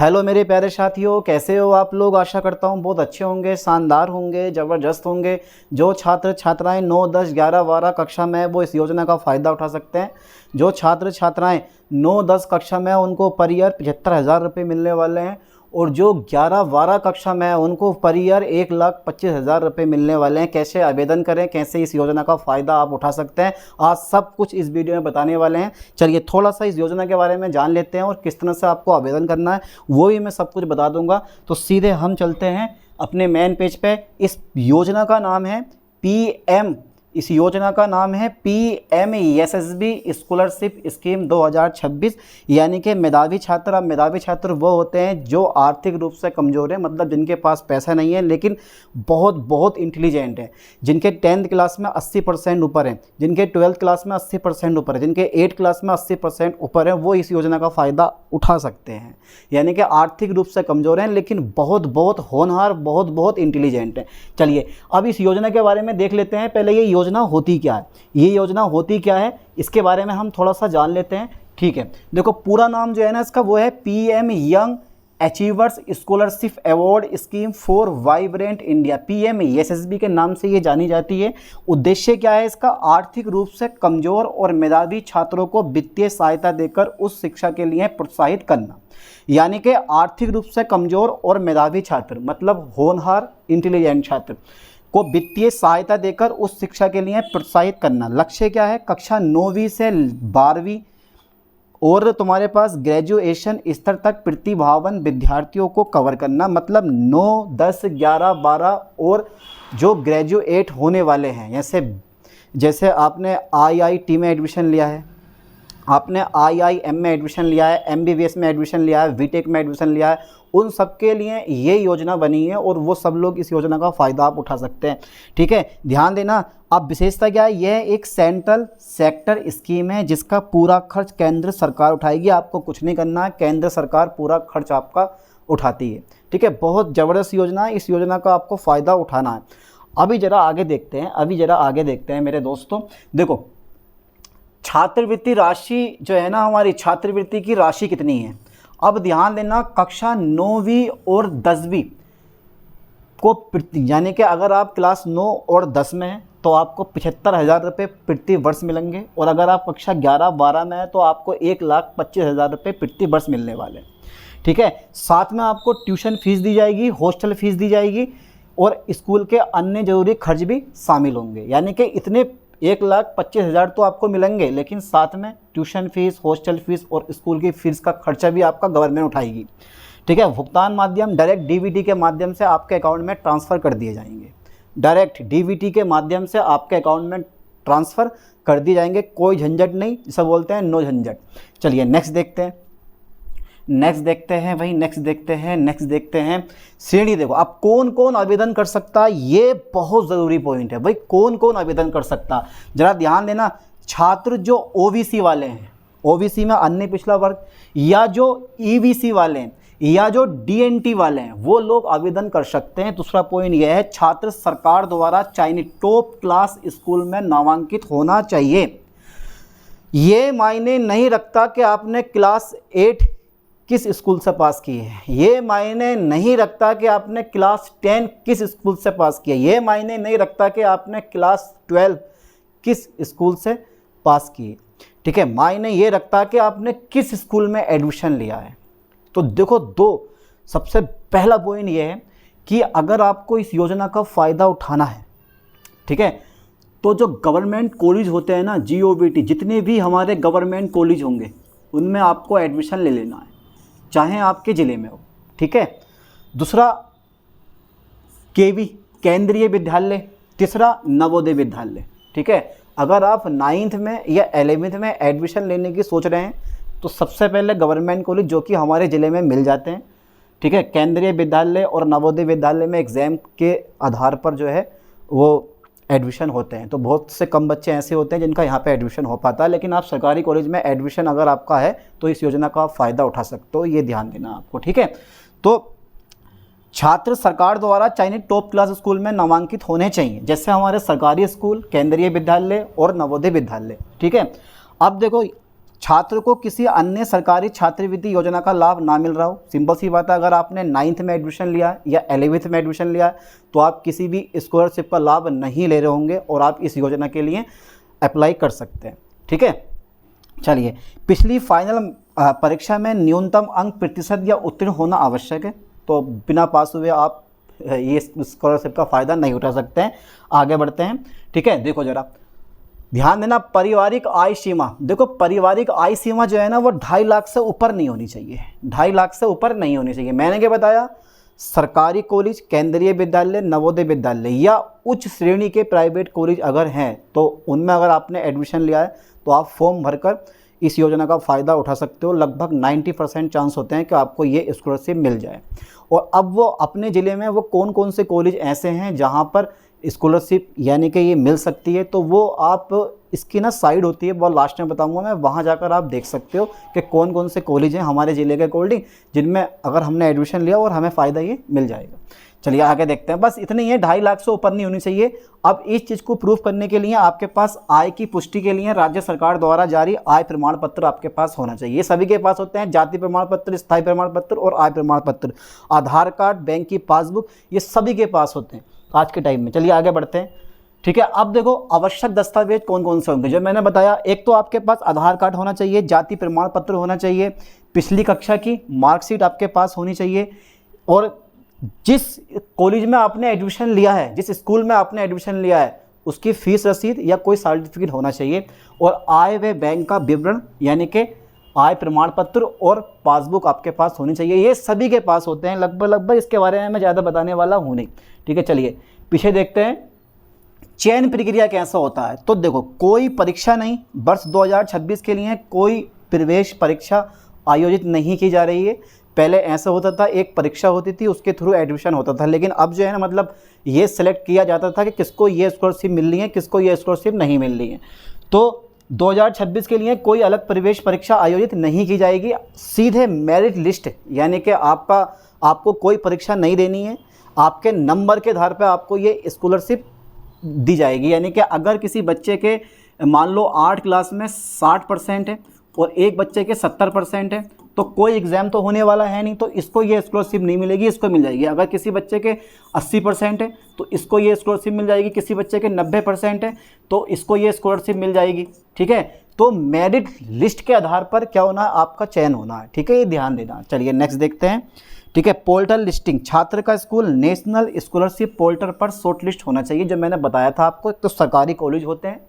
Hello मेरे प्यारे साथियों, कैसे हो आप लोग। आशा करता हूँ बहुत अच्छे होंगे, शानदार होंगे, ज़बरदस्त होंगे। जो छात्र छात्राएं 9, 10, 11, 12 कक्षा में वो इस योजना का फ़ायदा उठा सकते हैं। जो छात्र छात्राएं 9, 10 कक्षा में उनको पर ईयर 75,000 रुपये मिलने वाले हैं, और जो 11, 12 कक्षा में उनको पर ईयर 1,25,000 रुपये मिलने वाले हैं। कैसे आवेदन करें, कैसे इस योजना का फ़ायदा आप उठा सकते हैं, आज सब कुछ इस वीडियो में बताने वाले हैं। चलिए थोड़ा सा इस योजना के बारे में जान लेते हैं और किस तरह से आपको आवेदन करना है वो भी मैं सब कुछ बता दूंगा। तो सीधे हम चलते हैं अपने मेन पेज पे। इस योजना का नाम है इस योजना का नाम है PMSSB स्कॉलरशिप स्कीम 2026, यानी कि मेधावी छात्र। अब मेधावी छात्र वो होते हैं जो आर्थिक रूप से कमज़ोर हैं, मतलब जिनके पास पैसा नहीं है लेकिन बहुत इंटेलिजेंट हैं, जिनके 10th क्लास में 80% ऊपर हैं, जिनके 12th क्लास में 80% ऊपर है, जिनके 8th क्लास में 80% ऊपर है, वो इस योजना का फ़ायदा उठा सकते हैं। यानी कि आर्थिक रूप से कमज़ोर हैं लेकिन बहुत होनहार, बहुत इंटेलिजेंट हैं। चलिए अब इस योजना के बारे में देख लेते हैं। पहले ये योजना होती क्या है, ये योजना होती क्या है इसके बारे में हम थोड़ा सा जान लेते हैं। ठीक है, देखो पूरा नाम जो है ना इसका वो है PM young achievers scholarship award scheme for vibrant India. PMSSB के नाम से ये जानी जाती है। उद्देश्य क्या है इसका, आर्थिक रूप से कमज़ोर और मेधावी छात्रों को वित्तीय सहायता देकर उस शिक्षा के लिए प्रोत्साहित करना। यानी कि आर्थिक रूप से कमज़ोर और मेधावी छात्र, मतलब होनहार इंटेलिजेंट छात्र को वित्तीय सहायता देकर उस शिक्षा के लिए प्रोत्साहित करना। लक्ष्य क्या है, कक्षा 9वीं से 12वीं और तुम्हारे पास ग्रेजुएशन स्तर तक प्रतिभावान विद्यार्थियों को कवर करना। मतलब 9, 10, 11, 12 और जो ग्रेजुएट होने वाले हैं, जैसे आपने IIT में एडमिशन लिया है, आपने IIM में एडमिशन लिया है, MBBS में एडमिशन लिया है, BTech में एडमिशन लिया है, उन सब के लिए ये योजना बनी है और वो सब लोग इस योजना का फ़ायदा आप उठा सकते हैं। ठीक है, ध्यान देना। अब विशेषता क्या है, यह एक सेंट्रल सेक्टर स्कीम है जिसका पूरा खर्च केंद्र सरकार उठाएगी। आपको कुछ नहीं करना है, केंद्र सरकार पूरा खर्च आपका उठाती है। ठीक है, बहुत ज़बरदस्त योजना है, इस योजना का आपको फ़ायदा उठाना है। अभी ज़रा आगे देखते हैं मेरे दोस्तों। देखो छात्रवृत्ति राशि जो है ना, हमारी छात्रवृत्ति की राशि कितनी है। अब ध्यान देना, कक्षा 9वीं और 10वीं को यानी कि अगर आप क्लास 9 और 10 में हैं तो आपको 75,000 रुपये प्रति वर्ष मिलेंगे, और अगर आप कक्षा 11, 12 में हैं तो आपको 1,25,000 रुपये प्रति वर्ष मिलने वाले हैं। ठीक है, साथ में आपको ट्यूशन फीस दी जाएगी, हॉस्टल फीस दी जाएगी और स्कूल के अन्य जरूरी खर्च भी शामिल होंगे। यानी कि इतने 1,25,000 तो आपको मिलेंगे, लेकिन साथ में ट्यूशन फीस, हॉस्टल फीस और स्कूल की फीस का खर्चा भी आपका गवर्नमेंट उठाएगी। ठीक है, भुगतान माध्यम डायरेक्ट DBT के माध्यम से आपके अकाउंट में ट्रांसफ़र कर दिए जाएंगे। डायरेक्ट DBT के माध्यम से आपके अकाउंट में ट्रांसफ़र कर दिए जाएंगे, कोई झंझट नहीं, जिसे बोलते हैं नो झंझट। चलिए नेक्स्ट देखते हैं। श्रेणी देखो, अब कौन आवेदन कर सकता है, ये बहुत ज़रूरी पॉइंट है भाई। कौन आवेदन कर सकता, जरा ध्यान देना। छात्र जो OBC वाले हैं, OBC में अन्य पिछड़ा वर्ग, या जो EBC वाले हैं, या जो DNT वाले हैं, वो लोग आवेदन कर सकते हैं। दूसरा पॉइंट यह है, छात्र सरकार द्वारा चयनित टॉप क्लास स्कूल में नामांकित होना चाहिए। ये मायने नहीं रखता कि आपने क्लास 8 किस स्कूल से पास की है, ये मायने नहीं रखता कि आपने क्लास 10 किस स्कूल से पास किया, ये मायने नहीं रखता कि आपने क्लास 12 किस स्कूल से पास की है। ठीक है, मायने ये रखता कि आपने किस स्कूल में एडमिशन लिया है। तो देखो सबसे पहला पॉइंट ये है कि अगर आपको इस योजना का फ़ायदा उठाना है, ठीक है, तो जो गवर्नमेंट कॉलेज होते हैं ना, GOVT, जितने भी हमारे गवर्नमेंट कॉलेज होंगे उनमें आपको एडमिशन ले लेना है, चाहे आपके ज़िले में हो। ठीक है, दूसरा KV केंद्रीय विद्यालय, तीसरा नवोदय विद्यालय। ठीक है, अगर आप 9th में या 11th में एडमिशन लेने की सोच रहे हैं तो सबसे पहले गवर्नमेंट कॉलेज जो कि हमारे ज़िले में मिल जाते हैं। ठीक है, केंद्रीय विद्यालय और नवोदय विद्यालय में एग्ज़ाम के आधार पर जो है वो एडमिशन होते हैं। तो बहुत से कम बच्चे ऐसे होते हैं जिनका यहाँ पे एडमिशन हो पाता है, लेकिन आप सरकारी कॉलेज में एडमिशन अगर आपका है तो इस योजना का फ़ायदा उठा सकते हो, ये ध्यान देना आपको। ठीक है, तो छात्र सरकार द्वारा चयनित टॉप क्लास स्कूल में नामांकित होने चाहिए, जैसे हमारे सरकारी स्कूल, केंद्रीय विद्यालय और नवोदय विद्यालय। ठीक है, अब देखो छात्र को किसी अन्य सरकारी छात्रवृत्ति योजना का लाभ ना मिल रहा हो। सिंपल सी बात है, अगर आपने 9th में एडमिशन लिया या 11th में एडमिशन लिया तो आप किसी भी स्कॉलरशिप का लाभ नहीं ले रहे होंगे और आप इस योजना के लिए अप्लाई कर सकते हैं। ठीक है, चलिए, पिछली फाइनल परीक्षा में न्यूनतम अंक प्रतिशत या उत्तीर्ण होना आवश्यक है, तो बिना पास हुए आप ये स्कॉलरशिप का फ़ायदा नहीं उठा सकते हैं। आगे बढ़ते हैं। ठीक है, देखो ज़रा ध्यान देना, पारिवारिक आय सीमा। देखो पारिवारिक आय सीमा जो है ना वो 2.5 लाख से ऊपर नहीं होनी चाहिए, 2.5 लाख से ऊपर नहीं होनी चाहिए। मैंने क्या बताया, सरकारी कॉलेज, केंद्रीय विद्यालय, नवोदय विद्यालय या उच्च श्रेणी के प्राइवेट कॉलेज अगर हैं तो उनमें अगर आपने एडमिशन लिया है तो आप फॉर्म भरकर इस योजना का फ़ायदा उठा सकते हो। लगभग 90% चांस होते हैं कि आपको ये स्कॉलरशिप मिल जाए। और अब वो अपने ज़िले में वो कौन कौन से कॉलेज ऐसे हैं जहाँ पर स्कॉलरशिप यानी कि ये मिल सकती है, तो वो आप इसकी ना साइड होती है, बहुत लास्ट में बताऊंगा मैं, वहाँ जाकर आप देख सकते हो कि कौन कौन से कॉलेज हैं हमारे ज़िले के अकॉर्डिंग जिनमें अगर हमने एडमिशन लिया और हमें फ़ायदा ये मिल जाएगा। चलिए आगे देखते हैं। बस इतनी ही है, 2.5 लाख से ऊपर नहीं होनी चाहिए। अब इस चीज़ को प्रूफ करने के लिए आपके पास आय की पुष्टि के लिए राज्य सरकार द्वारा जारी आय प्रमाण पत्र आपके पास होना चाहिए। ये सभी के पास होते हैं, जाति प्रमाण पत्र, स्थायी प्रमाण पत्र और आय प्रमाण पत्र, आधार कार्ड, बैंक की पासबुक, ये सभी के पास होते हैं आज के टाइम में। चलिए आगे बढ़ते हैं। ठीक है, अब देखो आवश्यक दस्तावेज कौन कौन से होंगे जो मैंने बताया। एक तो आपके पास आधार कार्ड होना चाहिए, जाति प्रमाण पत्र होना चाहिए, पिछली कक्षा की मार्कशीट आपके पास होनी चाहिए, और जिस कॉलेज में आपने एडमिशन लिया है, जिस स्कूल में आपने एडमिशन लिया है उसकी फीस रसीद या कोई सर्टिफिकेट होना चाहिए, और आय व बैंक का विवरण यानी कि आय प्रमाण पत्र और पासबुक आपके पास होनी चाहिए। ये सभी के पास होते हैं लगभग, इसके बारे में मैं ज़्यादा बताने वाला हूँ नहीं। ठीक है, चलिए पीछे देखते हैं चयन प्रक्रिया कैसा होता है। तो देखो कोई परीक्षा नहीं, वर्ष 2026 के लिए कोई प्रवेश परीक्षा आयोजित नहीं की जा रही है। पहले ऐसा होता था, एक परीक्षा होती थी उसके थ्रू एडमिशन होता था, लेकिन अब जो है ना मतलब ये सिलेक्ट किया जाता था कि किसको ये स्कॉलरशिप मिल रही है, किसको ये स्कॉलरशिप नहीं मिल रही है। तो 2026 के लिए कोई अलग प्रवेश परीक्षा आयोजित नहीं की जाएगी, सीधे मेरिट लिस्ट यानी कि आपको कोई परीक्षा नहीं देनी है, आपके नंबर के आधार पर आपको ये स्कॉलरशिप दी जाएगी। यानी कि अगर किसी बच्चे के मान लो 8 क्लास में 60% है और एक बच्चे के 70% है तो कोई एग्ज़ाम तो होने वाला है नहीं, तो इसको ये स्कॉलरशिप नहीं मिलेगी, इसको मिल जाएगी। अगर किसी बच्चे के 80% है तो इसको ये स्कॉलरशिप मिल जाएगी, किसी बच्चे के 90% है तो इसको ये स्कॉलरशिप मिल जाएगी। ठीक है, तो मेरिट लिस्ट के आधार पर क्या होना है, आपका चयन होना है। ठीक है, ये ध्यान देना। चलिए नेक्स्ट देखते हैं। ठीक है, पोर्टल लिस्टिंग, छात्र का स्कूल नेशनल स्कॉलरशिप पोर्टल पर शॉर्ट लिस्ट होना चाहिए। जो मैंने बताया था आपको, एक तो सरकारी कॉलेज होते हैं,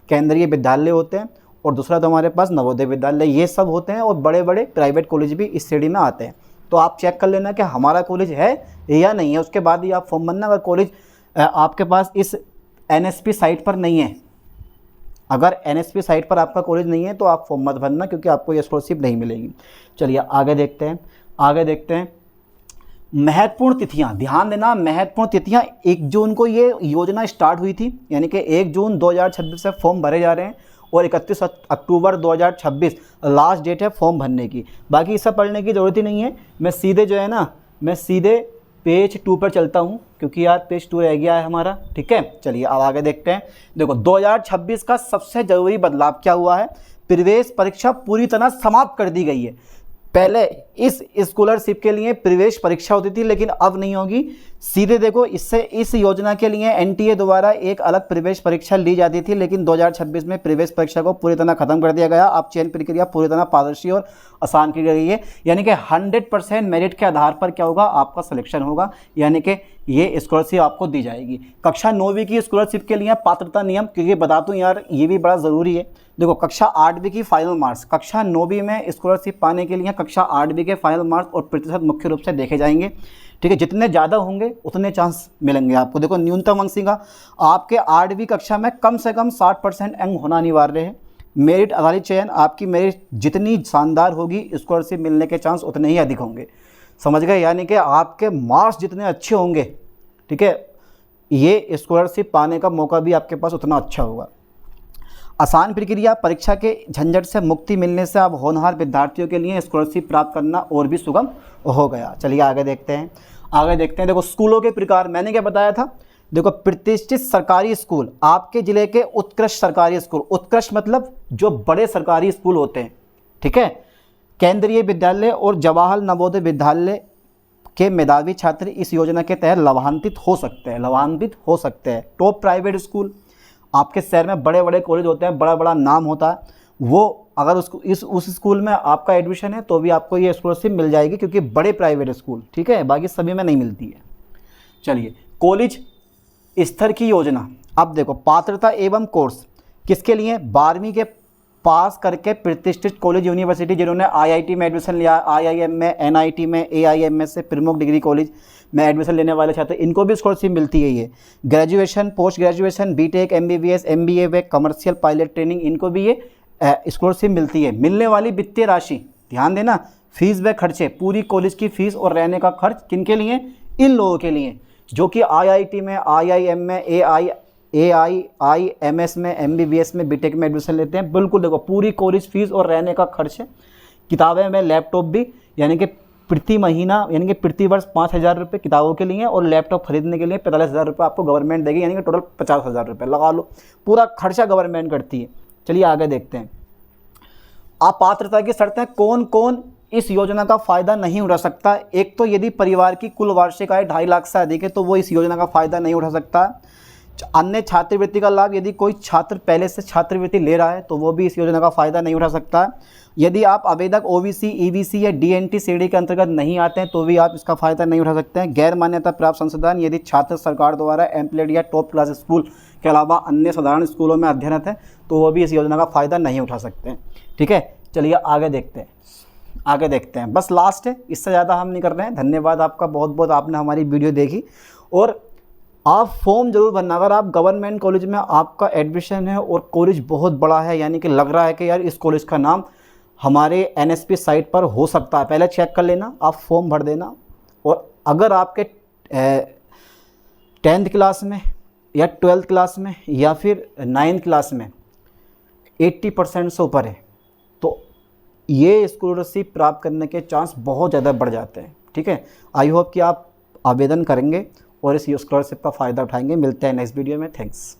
केंद्रीय विद्यालय होते हैं, और दूसरा तो हमारे पास नवोदय विद्यालय, ये सब होते हैं, और बड़े बड़े प्राइवेट कॉलेज भी इस श्रेणी में आते हैं। तो आप चेक कर लेना कि हमारा कॉलेज है या नहीं है, उसके बाद ही आप फॉर्म भरना। अगर कॉलेज आपके पास इस NSP साइट पर नहीं है, अगर NSP साइट पर आपका कॉलेज नहीं है तो आप फॉर्म मत भरना, क्योंकि आपको ये स्कॉलरशिप नहीं मिलेगी। चलिए आगे देखते हैं। महत्वपूर्ण तिथियां, ध्यान देना, महत्वपूर्ण तिथियां। 1 जून को ये योजना स्टार्ट हुई थी, यानी कि 1 जून 2026 से फॉर्म भरे जा रहे हैं, और 31 अक्टूबर 2026 लास्ट डेट है फॉर्म भरने की। बाकी इसे पढ़ने की ज़रूरत ही नहीं है, मैं सीधे जो है ना मैं सीधे पेज 2 पर चलता हूँ, क्योंकि यार पेज 2 रह गया है हमारा। ठीक है, चलिए अब आगे देखते हैं। देखो 2026 का सबसे ज़रूरी बदलाव क्या हुआ है, प्रवेश परीक्षा पूरी तरह समाप्त कर दी गई है। पहले इस स्कॉलरशिप के लिए प्रवेश परीक्षा होती थी, लेकिन अब नहीं होगी। सीधे देखो, इससे इस योजना के लिए NTA द्वारा एक अलग प्रवेश परीक्षा ली जाती थी, लेकिन 2026 में प्रवेश परीक्षा को पूरी तरह खत्म कर दिया गया। अब चयन प्रक्रिया पूरी तरह पारदर्शी और आसान की गई है, यानी कि 100% मेरिट के आधार पर क्या होगा, आपका सिलेक्शन होगा, यानी कि ये स्कॉलरशिप आपको दी जाएगी। कक्षा 9वीं की स्कॉलरशिप के लिए पात्रता नियम, क्योंकि बता दूं यार ये भी बड़ा ज़रूरी है। देखो कक्षा 8वीं की फाइनल मार्क्स, कक्षा 9वीं में स्कॉलरशिप पाने के लिए कक्षा 8वीं के फाइनल मार्क्स और प्रतिशत मुख्य रूप से देखे जाएंगे। ठीक है, जितने ज़्यादा होंगे उतने चांस मिलेंगे आपको। देखो न्यूनतम अंक सीखा, आपके 8वीं कक्षा में कम से कम 60% अंक होना अनिवार्य है। मेरिट आधारित चयन, आपकी मेरिट जितनी शानदार होगी स्कॉलरशिप मिलने के चांस उतने ही अधिक होंगे। समझ गए, यानी कि आपके मार्क्स जितने अच्छे होंगे, ठीक है, ये स्कॉलरशिप पाने का मौका भी आपके पास उतना अच्छा होगा। आसान प्रक्रिया, परीक्षा के झंझट से मुक्ति मिलने से अब होनहार विद्यार्थियों के लिए स्कॉलरशिप प्राप्त करना और भी सुगम हो गया। चलिए आगे देखते हैं। देखो स्कूलों के प्रकार, मैंने क्या बताया था, देखो प्रतिष्ठित सरकारी स्कूल, आपके ज़िले के उत्कृष्ट सरकारी स्कूल, उत्कृष्ट मतलब जो बड़े सरकारी स्कूल होते हैं, ठीक है। केंद्रीय विद्यालय और जवाहर नवोदय विद्यालय के मेधावी छात्र इस योजना के तहत लाभान्वित हो सकते हैं। टॉप प्राइवेट स्कूल, आपके शहर में बड़े बड़े कॉलेज होते हैं, बड़ा बड़ा नाम होता है, वो अगर उस स्कूल में आपका एडमिशन है तो भी आपको ये स्कॉलरशिप मिल जाएगी, क्योंकि बड़े प्राइवेट स्कूल, ठीक है, बाकी सभी में नहीं मिलती है। चलिए, कॉलेज स्तर की योजना। अब देखो, पात्रता एवं कोर्स किसके लिए? 12वीं के पास करके प्रतिष्ठित कॉलेज यूनिवर्सिटी जिन्होंने IIT में एडमिशन लिया, IIM में, NIT में, AIMS से प्रमुख डिग्री कॉलेज में एडमिशन लेने वाले छात्र, इनको भी स्कॉलरशिप मिलती है। ये graduation, post graduation, BTech, MBBS, MBA व कमर्शियल पायलट ट्रेनिंग, इनको भी ये स्कॉलरशिप मिलती है। मिलने वाली वित्तीय राशि, ध्यान देना, फीस व खर्चे, पूरी कॉलेज की फीस और रहने का खर्च किनके लिए? इन लोगों के लिए जो कि IIT में, IIM में, AIIMS में, MBBS में, BTech में एडमिशन लेते हैं। बिल्कुल देखो, पूरी कॉलेज फीस और रहने का खर्च है। किताबें में, लैपटॉप भी, यानी कि प्रति महीना, यानी कि प्रति वर्ष 5,000 रुपये किताबों के लिए, और लैपटॉप खरीदने के लिए 45,000 रुपये आपको गवर्नमेंट देगी, यानी कि टोटल 50,000 रुपये लगा लो, पूरा खर्चा गवर्नमेंट करती है। चलिए आगे देखते हैं। अपात्रता की शर्तें, कौन कौन इस योजना का फ़ायदा नहीं उठा सकता? एक तो यदि परिवार की कुल वार्षिक आय 2.5 लाख से अधिक है तो वो इस योजना का फ़ायदा नहीं उठा सकता। अन्य छात्रवृत्ति का लाभ, यदि कोई छात्र पहले से छात्रवृत्ति ले रहा है तो वो भी इस योजना का फ़ायदा नहीं उठा सकता। यदि आप आवेदक OBC, EBC या DNT श्रेणी के अंतर्गत नहीं आते हैं तो भी आप इसका फ़ायदा नहीं उठा सकते हैं। गैर मान्यता प्राप्त संस्थान, यदि छात्र सरकार द्वारा एम्प्लॉयड या टॉप क्लास स्कूल के अलावा अन्य साधारण स्कूलों में अध्ययनरत है तो वो भी इस योजना का फ़ायदा नहीं उठा सकते हैं। ठीक है, चलिए आगे देखते हैं। बस लास्ट है, इससे ज़्यादा हम नहीं कर रहे हैं। धन्यवाद आपका बहुत बहुत, आपने हमारी वीडियो देखी। और आप फॉर्म जरूर भरना। अगर आप गवर्नमेंट कॉलेज में आपका एडमिशन है और कॉलेज बहुत बड़ा है, यानी कि लग रहा है कि यार इस कॉलेज का नाम हमारे NSP साइट पर हो सकता है, पहले चेक कर लेना, आप फॉर्म भर देना। और अगर आपके 10th क्लास में या 12th क्लास में या फिर 9th क्लास में 80% से ऊपर है तो ये स्कॉलरशिप प्राप्त करने के चांस बहुत ज़्यादा बढ़ जाते हैं। ठीक है, आई होप कि आप आवेदन करेंगे और इस स्कॉलरशिप का फ़ायदा उठाएंगे। मिलते हैं नेक्स्ट वीडियो में। थैंक्स।